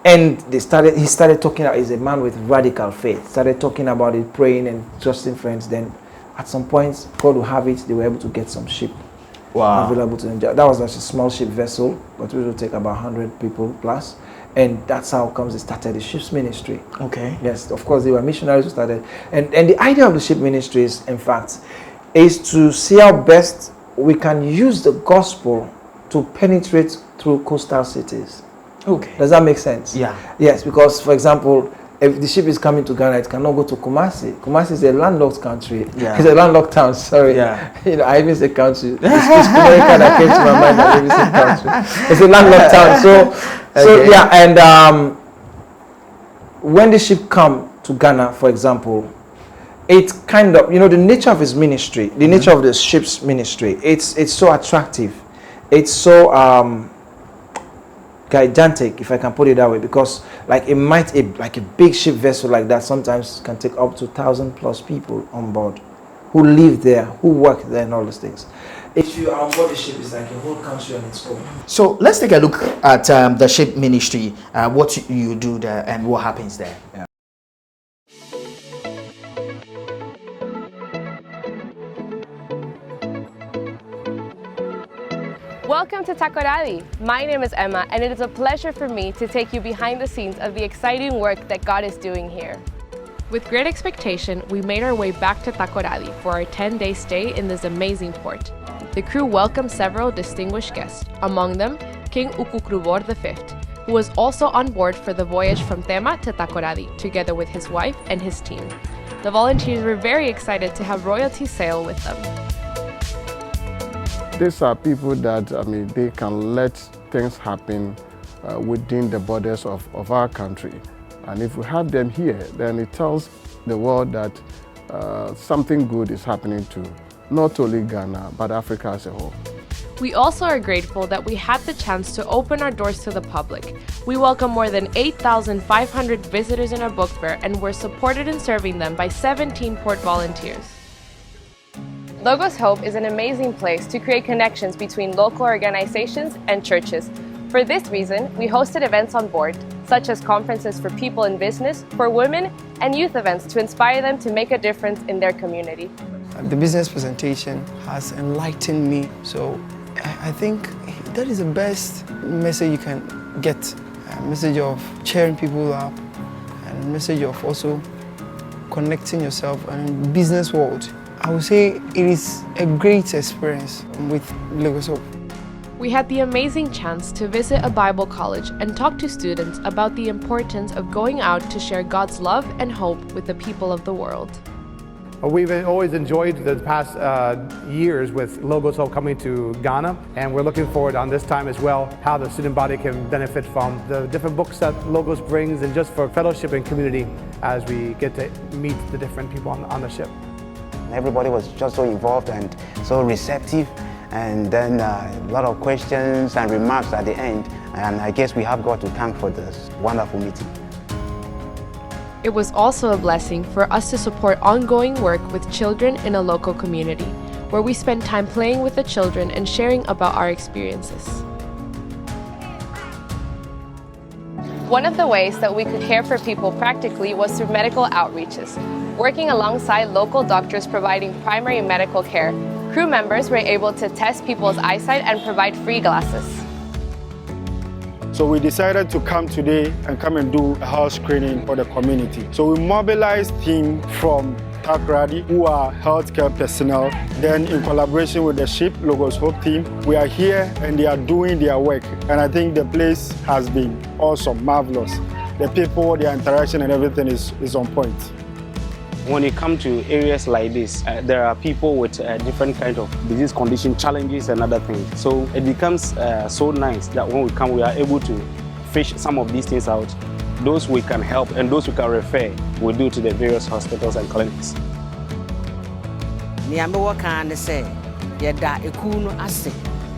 And he started talking about, he's a man with radical faith, started talking about it, praying and trusting friends. Then at some point, God will have it, they were able to get some ship available to them. That was just a small ship vessel, but we will take about 100 people plus. And that's how comes they started the ship's ministry. Okay. Yes, of course, they were missionaries who started. And the idea of the ship ministry is, in fact, is to see how best we can use the gospel to penetrate through coastal cities. Okay. Does that make sense? Yeah. Yes, because, for example, if the ship is coming to Ghana, it cannot go to Kumasi. Kumasi is a landlocked country. Yeah. It's a landlocked town, sorry. Yeah. You know, I even say country. It's America that came to my mind. I even say country. It's a landlocked town. So yeah, and when the ship come to Ghana, for example, it's kind of, you know, the nature of his ministry, the nature of the ship's ministry, it's so attractive. It's so gigantic, if I can put it that way, because like like a big ship vessel like that sometimes can take up to 1,000+ people on board who live there, who work there, and all those things. If you are on board the ship, it's like a whole country on its own. So let's take a look at the ship ministry, what you do there and what happens there. Yeah. Welcome to Takoradi. My name is Emma, and it is a pleasure for me to take you behind the scenes of the exciting work that God is doing here. With great expectation, we made our way back to Takoradi for our 10-day stay in this amazing port. The crew welcomed several distinguished guests, among them King Ukukrubor V, who was also on board for the voyage from Tema to Takoradi, together with his wife and his team. The volunteers were very excited to have royalty sail with them. These are people that, they can let things happen within the borders of our country. And if we have them here, then it tells the world that something good is happening to not only Ghana, but Africa as a whole. We also are grateful that we had the chance to open our doors to the public. We welcome more than 8,500 visitors in our book fair and were supported in serving them by 17 port volunteers. Logos Hope is an amazing place to create connections between local organizations and churches. For this reason, we hosted events on board, such as conferences for people in business, for women, and youth events to inspire them to make a difference in their community. The business presentation has enlightened me, so I think that is the best message you can get, a message of cheering people up, and a message of also connecting yourself and business world. I would say it is a great experience with Lagos Hope. We had the amazing chance to visit a Bible college and talk to students about the importance of going out to share God's love and hope with the people of the world. We've always enjoyed the past years with Logos Hope coming to Ghana, and we're looking forward on this time as well how the student body can benefit from the different books that Logos brings, and just for fellowship and community as we get to meet the different people on the ship. Everybody was just so involved and so receptive, and then a lot of questions and remarks at the end, and I guess we have God to thank for this wonderful meeting. It was also a blessing for us to support ongoing work with children in a local community, where we spent time playing with the children and sharing about our experiences. One of the ways that we could care for people practically was through medical outreaches. Working alongside local doctors providing primary medical care, crew members were able to test people's eyesight and provide free glasses. So we decided to come today and come and do a health screening for the community. So we mobilized team from Takoradi, who are healthcare personnel. Then in collaboration with the ship, Logos Hope team, we are here and they are doing their work. And I think the place has been awesome, marvelous. The people, their interaction and everything is on point. When you come to areas like this, there are people with different kinds of disease condition, challenges and other things. So it becomes so nice that when we come, we are able to fish some of these things out. Those we can help and those we can refer, we do to the various hospitals and clinics. Nyama can say, Yada Ekunu Ase,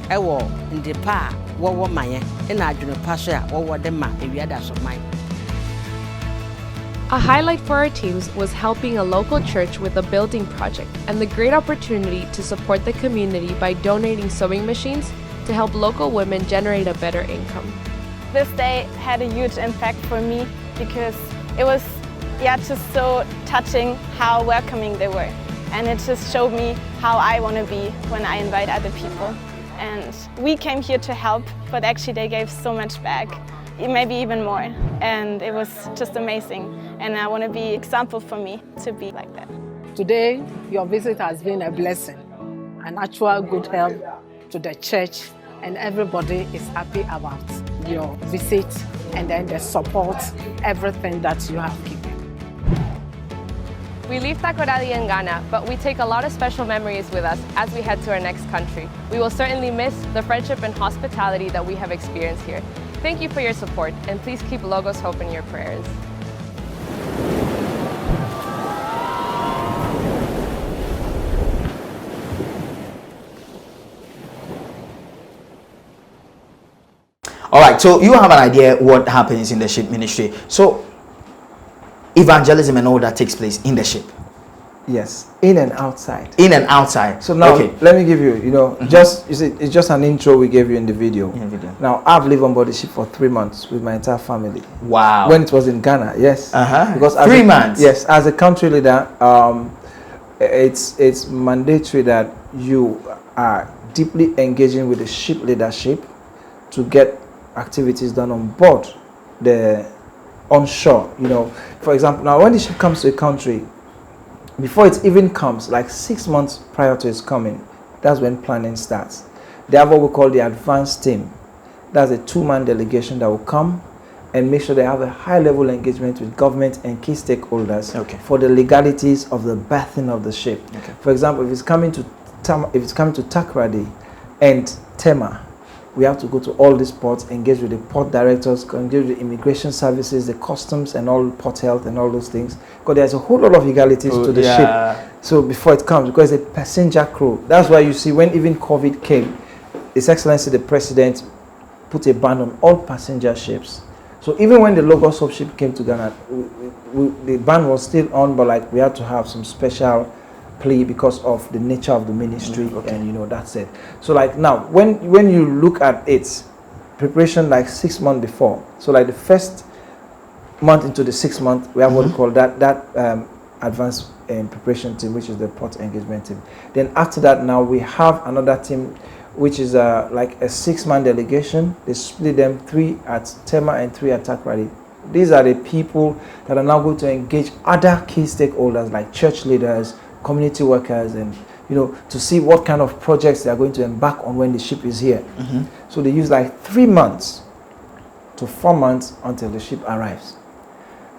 Ewo, in the pa, Wawa Maya, and I do not pass out over the map, if you had of mine. A highlight for our teams was helping a local church with a building project and the great opportunity to support the community by donating sewing machines to help local women generate a better income. This day had a huge impact for me because it was just so touching how welcoming they were, and it just showed me how I want to be when I invite other people. And we came here to help, but actually they gave so much back, maybe even more, and it was just amazing. And I want to be an example for me to be like that. Today, your visit has been a blessing, an actual good help to the church, and everybody is happy about your visit and then the support, everything that you have given. We leave Takoradi in Ghana, but we take a lot of special memories with us as we head to our next country. We will certainly miss the friendship and hospitality that we have experienced here. Thank you for your support, and please keep Logos Hope in your prayers. All right, so you have an idea what happens in the ship ministry. So evangelism and all that takes place in the ship. Yes, in and outside. In and outside. So now, let me give you, just, you see, it's just an intro we gave you in the video. Now, I've lived on board the ship for 3 months with my entire family. Wow. When it was in Ghana, yes. Because 3 months? Yes, as a country leader, it's mandatory that you are deeply engaging with the ship leadership to get activities done on board the onshore. For example, now when the ship comes to a country, before it even comes, like 6 months prior to its coming, that's when planning starts. They have what we call the advanced team. That's a 2-man delegation that will come and make sure they have a high-level engagement with government and key stakeholders for the legalities of the berthing of the ship. For example, if it's coming to Takoradi and Tema, we have to go to all these ports, engage with the port directors, engage with the immigration services, the customs and all port health and all those things. Because there's a whole lot of legalities to the ship. So before it comes, because it's a passenger crew. That's why you see when even COVID came, His Excellency the President put a ban on all passenger ships. So even when the Logos Hope ship came to Ghana, the ban was still on, but we had to have some special plea because of the nature of the ministry, and that's it. So now when you look at it, preparation 6 months before, so the first month into the 6th month, we have what we call that advanced preparation team, which is the port engagement team. Then after that, now we have another team which is a 6-man delegation. They split them 3 at Tema and 3 at Takoradi. These are the people that are now going to engage other key stakeholders like church leaders, community workers, and to see what kind of projects they are going to embark on when the ship is here. So they use like 3 months to 4 months until the ship arrives.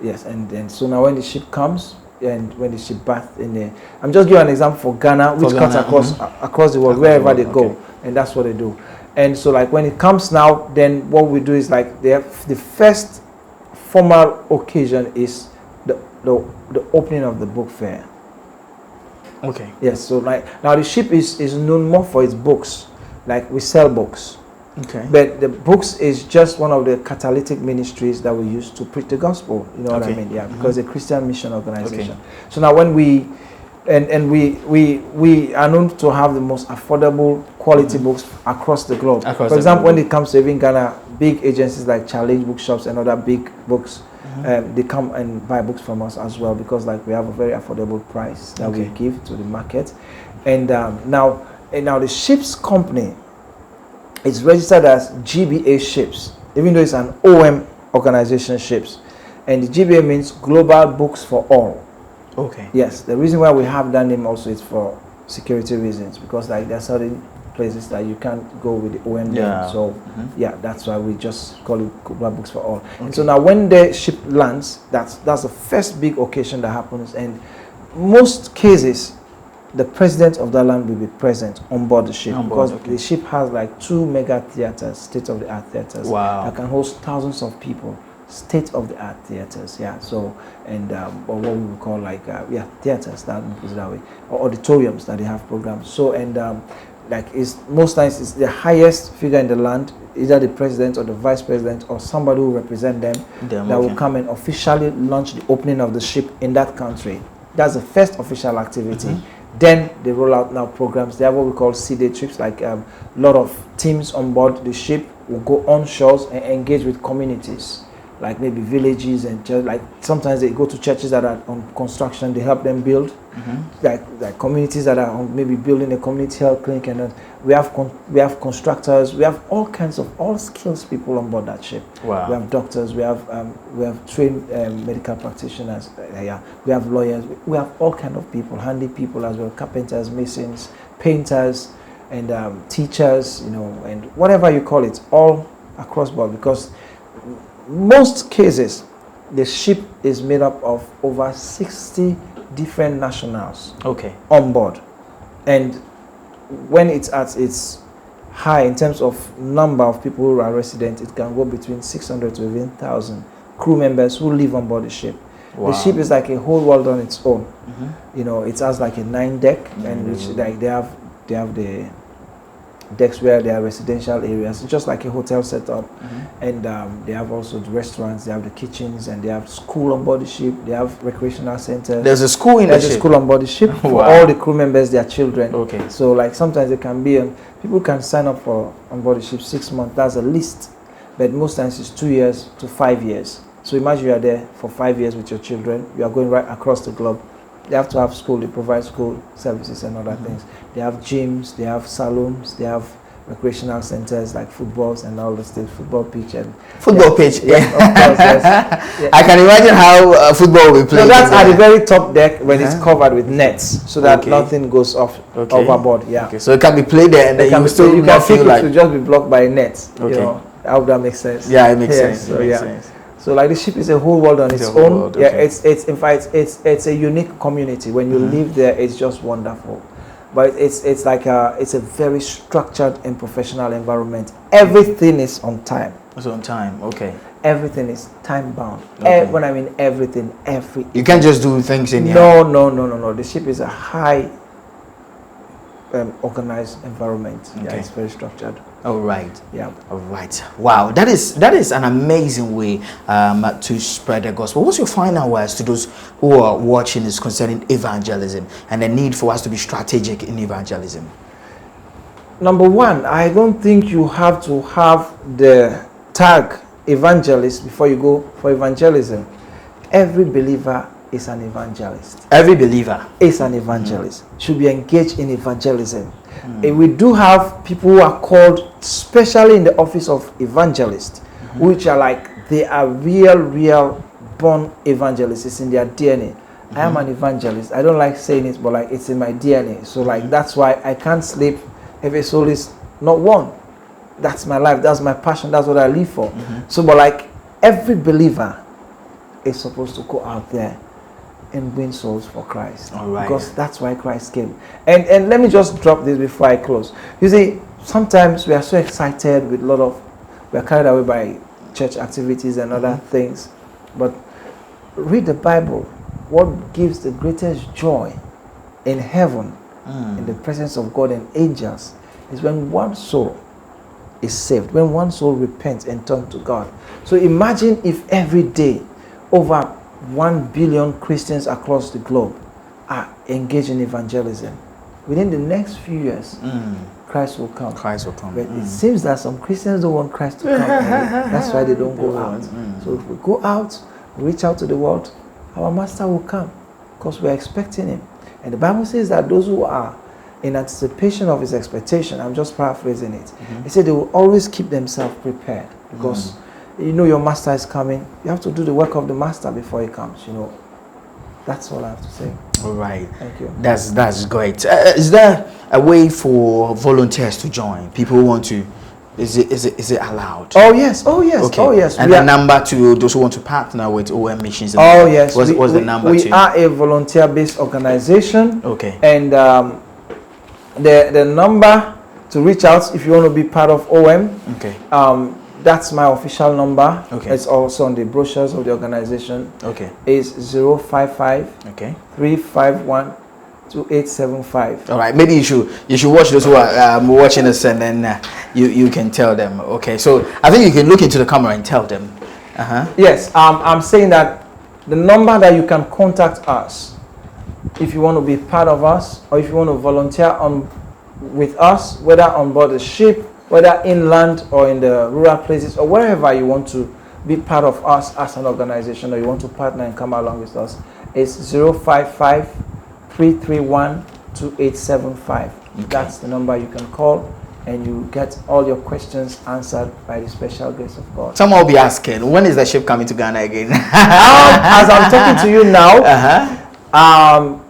Yes, and so now when the ship comes and when the ship berths in there, I'm just giving an example for Ghana, which cuts across the world, wherever they go, and that's what they do. And so like when it comes now, then what we do is like the first formal occasion is the opening of the book fair. Okay. Yes, so like now the ship is known more for its books. Like we sell books. Okay. But the books is just one of the catalytic ministries that we use to preach the gospel. You know what I mean? Yeah, because a Christian mission organization. So now when we are known to have the most affordable quality books across the globe. For example, when it comes to even Ghana, big agencies like Challenge Bookshops and other big books, they come and buy books from us as well, because like we have a very affordable price that we give to the market. And now the ships company is registered as GBA Ships, even though it's an OM organization, ships, and the GBA means Global Books for All. Okay. Yes, the reason why we have that name also is for security reasons, because like there are certain places that you can't go with the OM name. So yeah, that's why we just call it Global Books for All. And so now when the ship lands, that's the first big occasion that happens, and most cases the president of that land will be present on board the ship, because the ship has like 2 mega theaters, state-of-the-art theaters that can host thousands of people. State-of-the-art theaters, yeah. So and or what we would call like theaters, that is that way, or auditoriums that they have programs. So and like it's most times it's the highest figure in the land, either the president or the vice president or somebody who represent them that will come and officially launch the opening of the ship in that country. That's the first official activity. Then they roll out now programs. They have what we call sea-day trips, like a lot of teams on board the ship will go on shores and engage with communities, like maybe villages, and just like sometimes they go to churches that are on construction, they help them build, like communities that are on maybe building a community health clinic, and we have constructors, we have all kinds of all skills people on board that ship. Wow. We have doctors, we have trained medical practitioners, we have lawyers, we have all kinds of people, handy people as well, carpenters, masons, painters, and teachers, and whatever you call it, all across board, because most cases the ship is made up of over 60 different nationals on board, and when it's at its high in terms of number of people who are resident, it can go between 600 to even 1,000 crew members who live on board the ship. The ship is like a whole world on its own. It has like a 9-deck, and which like they have the decks where there are residential areas. It's just like a hotel setup, and they have also the restaurants, they have the kitchens, and they have school on board the ship. They have recreational centers. There's a school in the ship. There's a school on board the ship for all the crew members, their children. So like sometimes it can be people can sign up for on board the ship 6 months. That's a list, but most times it's 2 years to 5 years. So imagine you are there for 5 years with your children. You are going right across the globe. They have to have school. They provide school services and other things. They have gyms. They have salons. They have recreational centers like footballs and all the stuff, football pitch and pitch. Yes, of course. Yes. I can imagine how football will be played. So that's at the very top deck when it's covered with nets, so that nothing goes off overboard. Yeah. So it can be played there, and then you still you can feel like to just be blocked by a net. I hope that makes sense. Yeah, it makes sense. So, So like the ship is a whole world on its own. It's in fact it's a unique community. When you live there, it's just wonderful. But it's like it's a very structured and professional environment. Everything is on time. It's on time. Okay. Everything is time bound. When I mean everything, you can't just do things in here. No. The ship is a high organized environment. Yeah, it's very structured. All right. Yeah. All right. Wow. That is an amazing way to spread the gospel. What's your final words to those who are watching this concerning evangelism and the need for us to be strategic in evangelism? Number one, I don't think you have to have the tag evangelist before you go for evangelism. Every believer is an evangelist. Every believer is an evangelist. Should be engaged in evangelism. We do have people who are called, especially in the office of evangelist, which are like they are real born evangelists. It's in their DNA. I am an evangelist. I don't like saying it, but like it's in my DNA. So like that's why I can't sleep if a soul is not one. That's my life. That's my passion. That's what I live for. So, but like every believer is supposed to go out there and win souls for Christ. All right. Because that's why Christ came. And let me just drop this before I close. You see, sometimes we are so excited with we are carried away by church activities and other things. But read the Bible. What gives the greatest joy in heaven, in the presence of God and angels, is when one soul is saved, when one soul repents and turns to God. So imagine if every day over 1 billion Christians across the globe are engaged in evangelism. Within the next few years, Christ will come. Christ will come. But it seems that some Christians don't want Christ to come. That's why they don't go out. So if we go out, reach out to the world, our master will come because we're expecting him. And the Bible says that those who are in anticipation of his expectation, I'm just paraphrasing it, he said they will always keep themselves prepared because you know your master is coming. You have to do the work of the master before he comes, you know. That's all I have to say. All right. Thank you. That's great. Is there a way for volunteers to join? People who want to, is it allowed? Oh yes, Okay. oh yes. And the number to those who want to partner with OM Missions. Oh yes. What's the number? We are a volunteer-based organization. Okay. And the number to reach out if you want to be part of OM. Okay. That's my official number. Okay. It's also on the brochures of the organization. Okay. Is 055 Okay. 351 2875. All right. Maybe you should watch those who are watching us, and then you can tell them. Okay. So I think you can look into the camera and tell them. Yes. I'm saying that the number that you can contact us if you want to be part of us or if you want to volunteer with us, whether on board the ship, whether inland or in the rural places or wherever you want to be part of us as an organization or you want to partner and come along with us, is 055 331 2875. That's the number you can call and you get all your questions answered by the special grace of God. Some will be asking, when is the ship coming to Ghana again? As I'm talking to you now,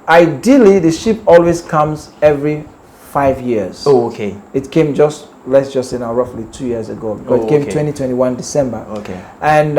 ideally the ship always comes every 5 years. Oh, okay. It came let's just say now roughly 2 years ago. But it came 2021 December. Okay. And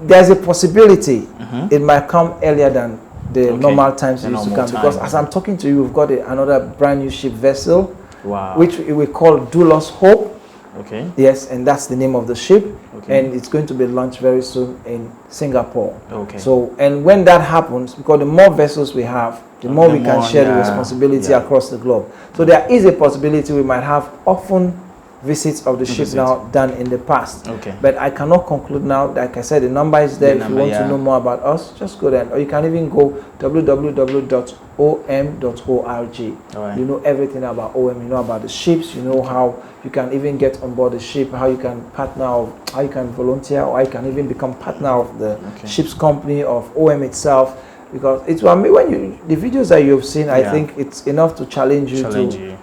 there's a possibility it might come earlier than the normal times it used to come. Because as I'm talking to you, we've got another brand new ship vessel. Wow. Which we call Doulos Hope. Okay. Yes, and that's the name of the ship. Okay. And it's going to be launched very soon in Singapore. Okay. So, and when that happens, because the more vessels we have, the more we can share the responsibility across the globe. So there is a possibility we might have often visits of the ship now done in the past. Okay. But I cannot conclude now. Like I said, the number is there. If you want to know more about us, just go there. Or you can even go www.om.org. Right. You know everything about OM. You know about the ships. You know how you can even get on board the ship, how you can partner, how you can volunteer, or how you can even become partner of the ship's company, of OM itself. Because it's when the videos that you've seen, I think it's enough to challenge you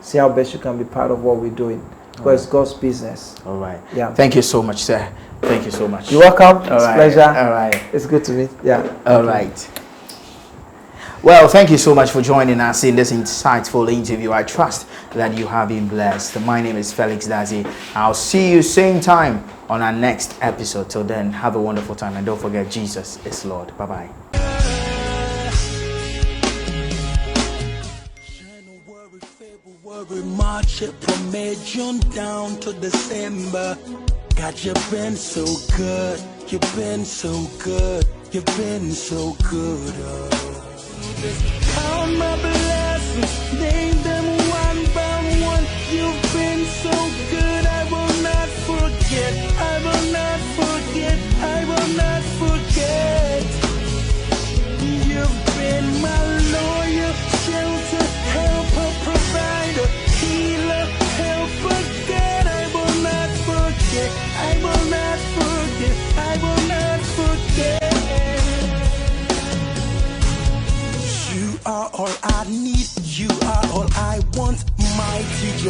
see how best you can be part of what we're doing. Because it's God's business. All right. Yeah. Thank you so much, sir. Thank you so much. You're welcome. It's a pleasure. All right. It's good to meet. Yeah. All right. Well, thank you so much for joining us in this insightful interview. I trust that you have been blessed. My name is Felix Dazi. I'll see you same time on our next episode. Till then, have a wonderful time. And don't forget, Jesus is Lord. Bye-bye. March from May, June down to December. God, you've been so good. You've been so good. You've been so good. Count my blessings, name them one by one. You've been so good. I will not forget. I will not forget. I will not forget. You've been my lawyer, shelter, helper, provider, healer, helper, God. I will not forget. I will not forget. I will not forget. You are all I need. You are all I want. Mighty